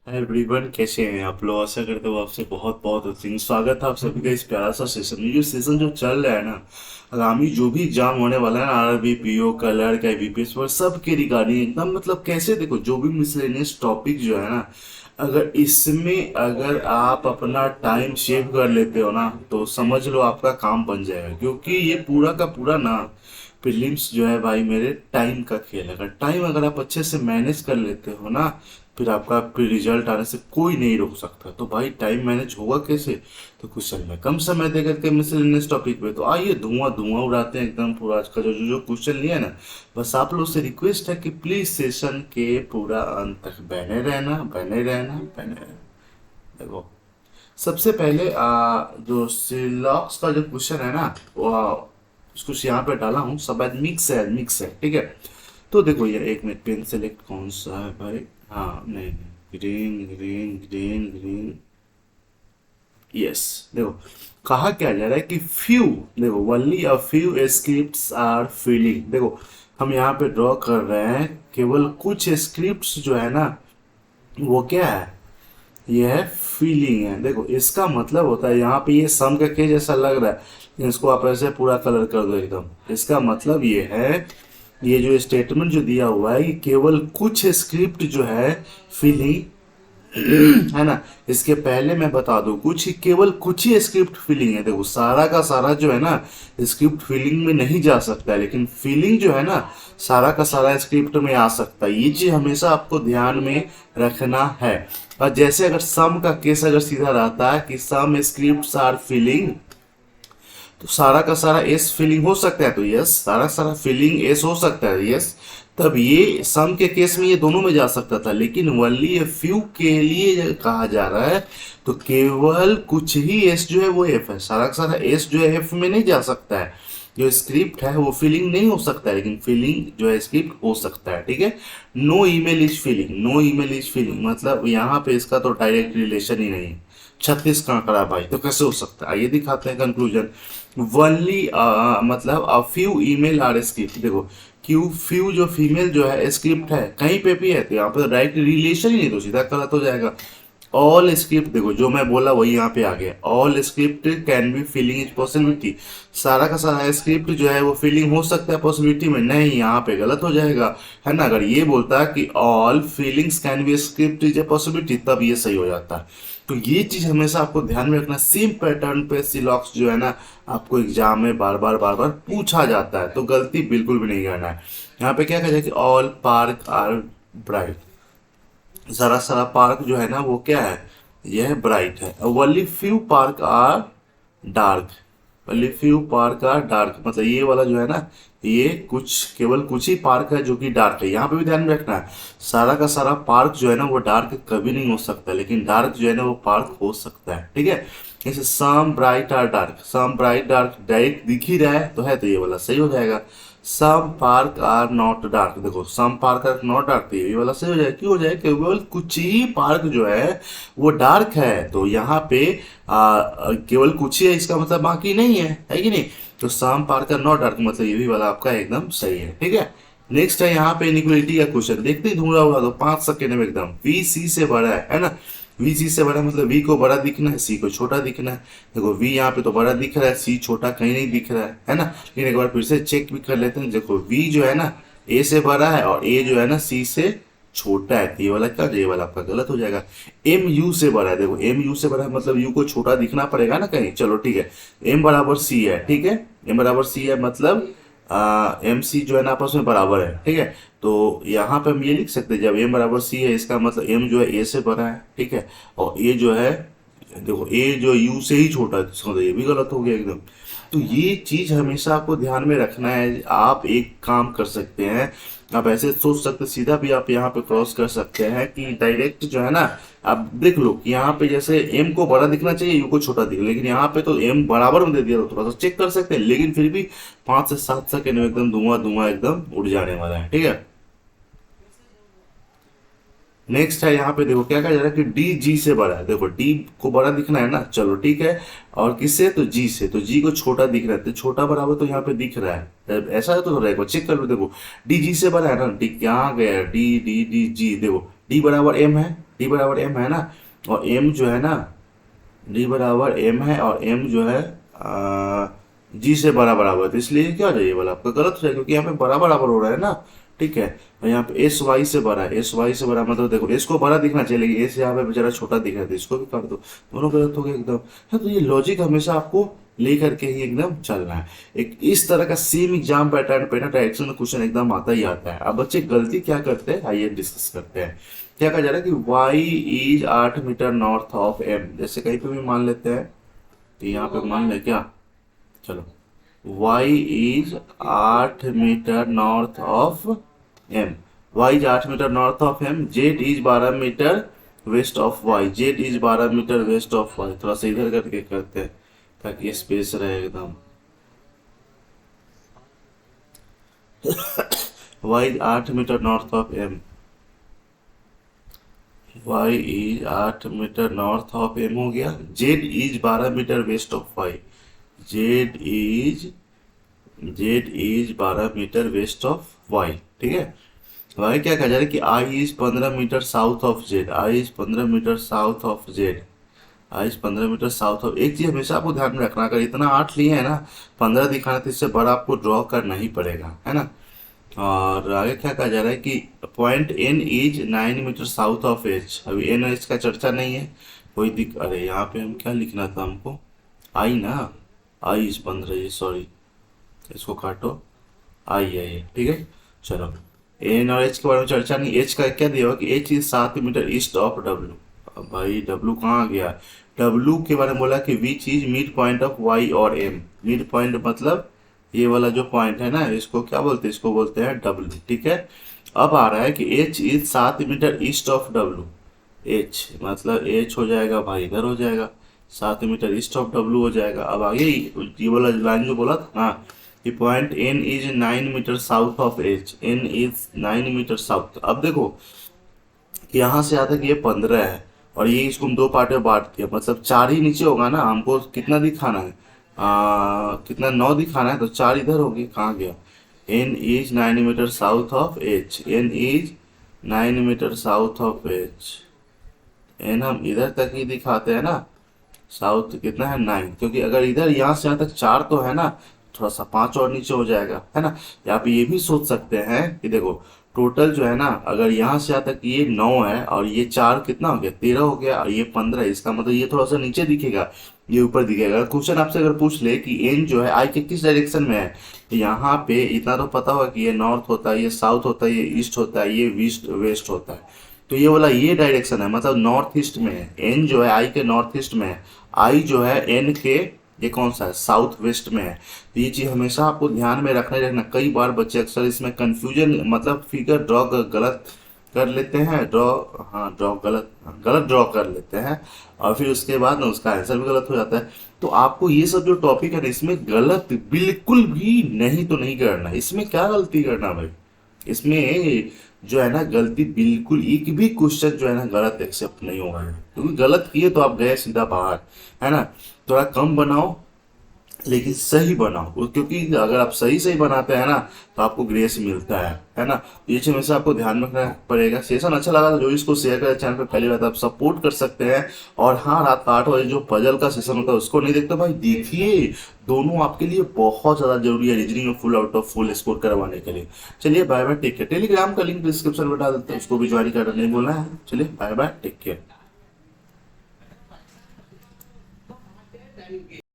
Everyone कैसे हैं आप लोग। आशा करते हो आपसे बहुत बहुत अच्छी स्वागत है आप सभी का इस प्यारा सा सेशन में। ये सेशन जो चल रहा है ना, आगामी जो भी एग्जाम होने वाला है ना, आरआरबी, पीओ, क्लर्क, आईबीपीएस पर सब के रिगार्डिंग एकदम मतलब कैसे देखो, जो भी मिसलेनियस टॉपिक जो है ना, अगर इसमें अगर आप अपना टाइम सेव कर लेते हो ना, तो समझ लो आपका काम बन जाएगा। क्योंकि ये पूरा का पूरा ना प्रीलिम्स जो है भाई मेरे टाइम का खेल है। अगर टाइम अगर आप अच्छे से मैनेज कर लेते हो ना, फिर आपका फिर रिजल्ट आने से कोई नहीं रोक सकता। तो भाई टाइम मैनेज होगा कैसे? तो क्वेश्चन में कम समय दे करके मिसलेनियस टॉपिक पे तो आइए धुआं धुआं उड़ाते हैं एकदम पूरा। आज का जो जो जो क्वेश्चन लिया है ना, बस आप लोग से रिक्वेस्ट है कि प्लीज सेशन के पूरा अंत तक बने रहना, बने रहना, बने रहना। देखो, सबसे पहले जो सिलॉक्स का जो क्वेश्चन है ना, वो उसको यहाँ पे डाला हूँ। सब मिक्स है, मिक्स है, ठीक है। तो देखो ये एक मिनट, पेन सेलेक्ट कौन सा है भाई? हाँ, नहीं नहीं, green green green green, yes. देखो, कहा क्या जा रहा है कि फ्यू, देखो only a few scripts are feeling. देखो, हम यहाँ पे ड्रॉ कर रहे हैं केवल कुछ स्क्रिप्ट्स जो है ना, वो क्या है, ये है फीलिंग है। देखो इसका मतलब होता है, यहाँ पे ये सम का के जैसा लग रहा है, लेकिन इसको आप ऐसे पूरा कलर कर दो एकदम। इसका मतलब ये है, ये जो स्टेटमेंट जो दिया हुआ है, ये केवल कुछ स्क्रिप्ट जो है फीलिंग है ना। इसके पहले मैं बता दूं, कुछ ही केवल कुछ ही स्क्रिप्ट फीलिंग है। देखो सारा का सारा जो है ना, स्क्रिप्ट फीलिंग में नहीं जा सकता है, लेकिन फीलिंग जो है ना, सारा का सारा स्क्रिप्ट में आ सकता है। ये चीज हमेशा आपको ध्यान में रखना है। और जैसे अगर सम का केस अगर सीधा रहता है कि सम स्क्रिप्ट्स आर फीलिंग, तो सारा का सारा एस फीलिंग हो सकता है, तो यस सारा सारा फीलिंग एस हो सकता है, यस। तब ये सम के केस में ये दोनों में जा सकता था, लेकिन ओनली ए फ्यू के लिए कहा जा रहा है, तो केवल कुछ ही एस जो है वो एफ है। सारा का सारा एस जो है एफ में नहीं जा सकता है। जो स्क्रिप्ट है वो फीलिंग नहीं हो सकता है, लेकिन फीलिंग जो है स्क्रिप्ट हो सकता है, ठीक है। No email is feeling, no email is feeling मतलब यहाँ पे इसका तो डायरेक्ट रिलेशन ही नहीं है। 36 का आंकड़ा भाई, तो कैसे हो सकता है? आइए दिखाते हैं कंक्लूजन। वनली मतलब a few email are script. देखो, क्यू फ्यू जो फीमेल जो है स्क्रिप्ट है कहीं पे भी है, तो यहाँ पे डायरेक्ट रिलेशन ही नहीं, तो सीधा गलत हो जाएगा। ऑल स्क्रिप्ट, देखो जो मैं बोला वही यहाँ पे आ गया। All script can be feeling is possibility. सारा का सारा स्क्रिप्ट जो है वो फीलिंग हो सकता है पॉसिबिलिटी में, नहीं, यहाँ पे गलत हो जाएगा, है ना। अगर ये बोलता है कि all feelings can be script is a possibility, तब ये सही हो जाता है। तो ये चीज हमेशा आपको ध्यान में रखना। सेम पैटर्न पे सिलॉक्स जो है ना, आपको एग्जाम में बार बार पूछा जाता है, तो गलती बिल्कुल भी नहीं करना है। यहाँ पे क्या कहा जाए कि ऑल पार्क आर ब्राइट। सारा सारा पार्क जो है ना वो क्या है, यह ब्राइट है। Only few park are dark, only few park are dark मतलब ये वाला जो है ना, ये कुछ केवल कुछ ही पार्क है जो कि डार्क है। यहाँ पे भी ध्यान में रखना है, सारा का सारा पार्क जो है ना वो डार्क कभी नहीं हो सकता, लेकिन डार्क जो है ना वो पार्क हो सकता है, ठीक है। जैसे some bright or dark, some bright dark direct दिख ही रहा है तो है, तो ये वाला सही हो जाएगा। सम पार्क आर नॉट डार्क, देखो सम पार्क आर नॉट डार्क, तो ये वाला सही हो जाएगा। क्यों हो जाएगा? केवल कुछ ही पार्क जो है वो डार्क है, तो यहाँ पे केवल कुछ ही है, इसका मतलब बाकी नहीं है कि नहीं। तो सम पार्क आर नॉट डार्क मतलब ये भी वाला आपका एकदम सही है, ठीक है। नेक्स्ट है यहाँ पे इनइक्वालिटी का क्वेश्चन। देखते ही धुआं उड़ा दो 5 सेकेंड में एकदम। वी सी से बड़ा है ना। वी सी से बड़ा मतलब वी को बड़ा दिखना है, सी को छोटा दिखना है। देखो वी यहाँ पे तो बड़ा दिख रहा है, सी छोटा कहीं नहीं दिख रहा है ना। लेकिन एक बार फिर से चेक भी कर लेते हैं। देखो वी जो है ना ए से बड़ा है और ए जो है ना सी से छोटा है, तो ये वाला क्या, ये वाला आपका गलत हो जाएगा। एम यू से बड़ा है, देखो एम यू से बड़ा है मतलब यू को छोटा दिखना पड़ेगा ना कहीं। चलो ठीक है, एम बराबर सी है, ठीक है। एम बराबर सी है मतलब एम सी जो है ना आपस में बराबर है, ठीक है। तो यहाँ पे हम ये लिख सकते हैं, जब एम बराबर सी है इसका मतलब एम जो है ए से बड़ा है, ठीक है। और ए जो है, देखो ए जो यू से ही छोटा है, तो इसका मतलब ये भी गलत हो गया एकदम। तो ये चीज हमेशा आपको ध्यान में रखना है। आप एक काम कर सकते हैं, आप ऐसे सोच सकते, सीधा भी आप यहाँ पे क्रॉस कर सकते हैं कि डायरेक्ट जो है ना, आप देख लो कि यहाँ पे जैसे एम को बड़ा दिखना चाहिए, यू को छोटा दिखे, लेकिन यहाँ पे तो एम बराबर में दे दिया, तो थोड़ा सा चेक कर सकते हैं। लेकिन फिर भी 5 से 7 सेकेंड में एकदम धुआं धुआं एकदम उड़ जाने वाला है, ठीक है। नेक्स्ट है यहाँ पे, देखो क्या कहा जा रहा है कि डी जी से बड़ा है। देखो डी को बड़ा दिखना है ना, चलो ठीक है। और किससे? तो जी से, तो जी को छोटा दिख रहा है, तो छोटा बराबर तो यहाँ पे दिख रहा है। ऐसा है तो रहेगा, चेक कर लो। देखो डी जी से बड़ा है ना, डी यहाँ गया डी डी डी जी, देखो डी बराबर एम है, डी बराबर एम है ना, और एम जो है ना, डी बराबर एम है और एम जो है जी से बड़ा बराबर, तो इसलिए क्या हो जाए ये वाला आपका गलत हो जाएगा, क्योंकि यहाँ पे बड़ा बराबर हो रहा है ना। ठीक है, और यहाँ पे एस वाई से बड़ा है, एस वाई से बड़ा मतलब देखो एस को बड़ा दिखना चाहिए, लेकिन एस यहाँ पे बेचारा छोटा दिख रहा है, तो इसको भी कर दो, दोनों गलत हो गए एकदम। हाँ, तो ये लॉजिक हमेशा आपको लेकर के ही एकदम चलना है। एक इस तरह का सेम एग्जाम पैटर्न पे ना डायरेक्शन में क्वेश्चन एकदम आता ही आता है। अब बच्चे गलती क्या करते हैं, आइए डिस्कस करते हैं। क्या कहा जा रहा है कि y is 8 metre north of m, जैसे कहीं पे भी मान लेते हैं, तो यहाँ पे मान ले क्या, चलो y is 8 metre north of m, y is 8 metre north of m, z is 12 metre west of y, z is 12 metre west of y। थोड़ा सा इधर करके करते हैं ताकि स्पेस रहे एकदम। y is 8 metre north of m, y is 8 metre north of m हो गया, z is 12 metre west of y, z is 12 metre west of y। ठीक है, y क्या कहा जा रहा है कि i is 15 metre south of z, i is 15 metre south of z, i is 15 metre south of. एक चीज हमेशा आपको ध्यान में रखना, अगर इतना 8 लिए है ना, 15 दिखाना, तो इससे बड़ा आपको ड्रॉ करना ही पड़ेगा, है ना। और आगे क्या कहा जा रहा है कि point N is 9 metre south of H, अभी एन एच का चर्चा नहीं है कोई दिक, अरे यहाँ पे हम क्या लिखना था हमको, आई ना, आई इज 15, ये सॉरी, इसको काटो, आई है ये, ठीक है। चलो, एन और एच के बारे में चर्चा नहीं, एच का क्या दिया हुआ कि H is 7 metre east of W. अब भाई डब्ल्यू कहाँ आ गया, डब्ल्यू के बारे में बोला कि which is mid point of Y और एम, मिड पॉइंट मतलब ये वाला जो पॉइंट है ना, इसको क्या बोलते हैं, इसको बोलते हैं डब्ल्यू। ठीक है, अब आ रहा है कि H is 7 metre east of W, H मतलब एच हो जाएगा भाई इधर हो जाएगा, 7 मीटर ईस्ट ऑफ डब्ल्यू हो जाएगा। अब आगे ये वाला लाइन जो बोला था ना कि point N is 9 metre south of H, N is 9 metre south. अब देखो यहाँ से आता कि ये 15 है, और ये इसको हम दो पार्ट में बांट दिया, मतलब 4 ही नीचे होगा ना, हमको कितना दिखाना है, कितना 9 दिखाना है, तो 4 इधर होगी, कहाँ गया, N is 9 metre south of H, N is 9 metre south of H, N हम इधर तक ही दिखाते हैं ना, साउथ कितना है 9, क्योंकि अगर इधर यहाँ से यहाँ तक 4 तो है ना, थोड़ा सा 5 और नीचे हो जाएगा, है ना। यहाँ पे ये भी सोच सकते हैं कि देखो टोटल जो है ना, अगर यहाँ से यहाँ तक ये 9 है और ये 4 कितना हो गया, 13 हो गया, और ये 15, इसका मतलब ये थोड़ा सा नीचे दिखेगा, ये ऊपर दिखेगा। क्वेश्चन आपसे अगर पूछ ले कि एन जो है आई के किस डायरेक्शन में है, तो यहाँ पे इतना तो पता होगा कि ये नॉर्थ होता है, ये साउथ होता है, ये ईस्ट होता है, ये वेस्ट वेस्ट होता है, तो ये वाला ये डायरेक्शन है, मतलब नॉर्थ ईस्ट में है, एन जो है आई के नॉर्थ ईस्ट में है, आई जो है एन के ये कौन सा है, साउथ वेस्ट में है। तो ये चीज हमेशा आपको ध्यान में रखना। कई बार बच्चे अक्सर इसमें कंफ्यूजन मतलब फिगर ड्रॉ गलत कर लेते हैं, ड्रॉ हाँ ड्रॉ गलत गलत ड्रॉ कर लेते हैं, और फिर उसके बाद ना उसका आंसर भी गलत हो जाता है। तो आपको ये सब जो टॉपिक है ना, इसमें गलत बिल्कुल भी नहीं तो नहीं करना। इसमें क्या गलती करना भाई, इसमें जो है ना गलती बिल्कुल एक भी क्वेश्चन जो है ना गलत एक्सेप्ट नहीं होगा, क्योंकि गलत किए तो आप गए सीधा बाहर, है ना। थोड़ा कम बनाओ लेकिन सही बनाओ, क्योंकि अगर आप सही सही बनाते हैं ना तो आपको ग्रेस मिलता है ना। ये चीज हमेशा आपको ध्यान में रखना पड़ेगा। सेशन अच्छा लगा तो जो इसको शेयर करें, चैनल पे पहली बात आप सपोर्ट कर सकते हैं। और हाँ, रात का 8 बजे जो पजल का सेशन होता है उसको नहीं देखते भाई, देखिए, दोनों आपके लिए बहुत ज्यादा जरूरी है रीजनिंग में full out of full score करवाने के लिए। चलिए bye bye, take care. Telegram का लिंक डिस्क्रिप्शन में डाल देते हैं, उसको भी ज्वाइन करना नहीं बोलना है। चलिए बाय बाय, टेक केयर।